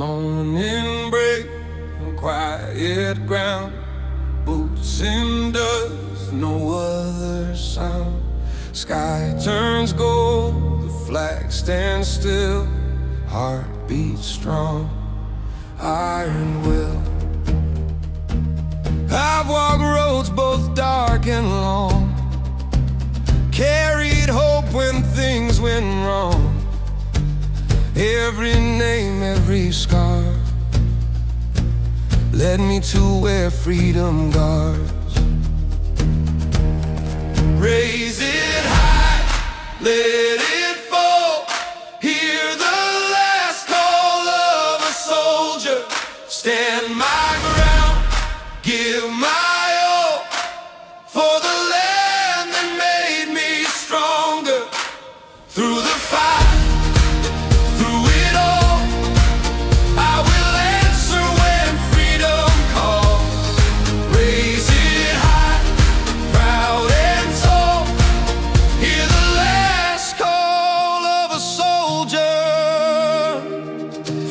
Morning break on quiet ground, boots in dust, no other sound. Sky turns gold, the flag stands still, heart beats strong, iron will. I've walked roads both dark and long, carried hope when things went wrong. Every name, every scar led me to where freedom guards. Raise it high, let it fall. Hear the last call of a soldier. Stand my ground, give my all for the land that made me stronger. Through the fire,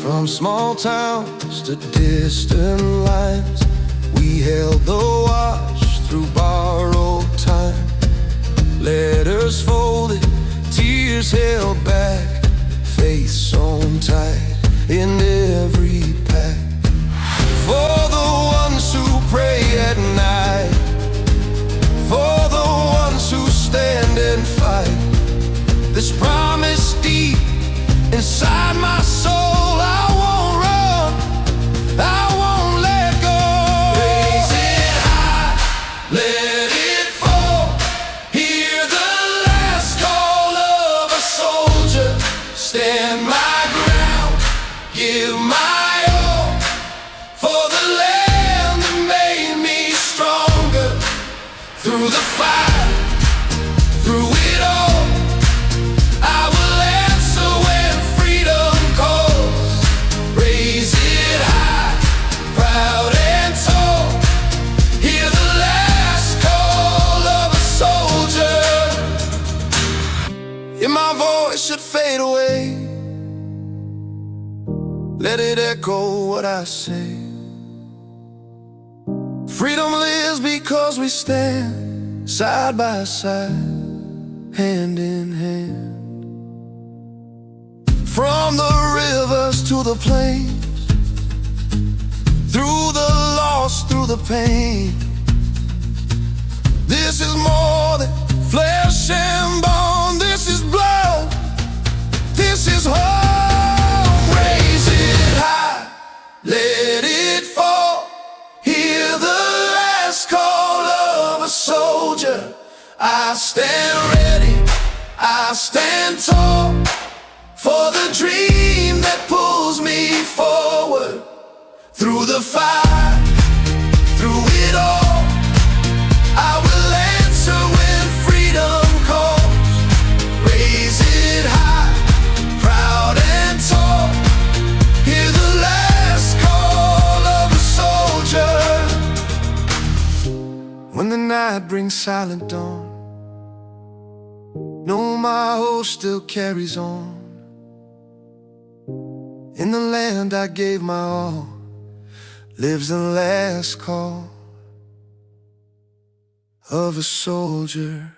from small towns to distant lines, we held the watch through borrowed time. Letters folded, tears held back, faith sewn tight in every pack. For the ones who pray at night, for the ones who stand and fight, this promise deep inside my soul. Stand my ground, give my all for the land that made me stronger. Through the fire, through it all, I will answer when freedom calls. Raise it high, proud and tall. Hear the last call of a soldier. If my voice should fade away, let it echo what I say. Freedom lives because we stand side by side, hand in hand. From the rivers to the plains, through the loss, through the pain, this is more than flesh and bone. This is blood, this is hope. Let it fall, hear the last call of a soldier. I stand ready, I stand tall, for the dream that pulls me forward. Through the fire, through it all, I will answer when freedom calls. Raise it high, proud and tall. Hear the last call of a soldier. When the night brings silent dawn, know my hope still carries on. In the land I gave my all, lives the last call of a soldier.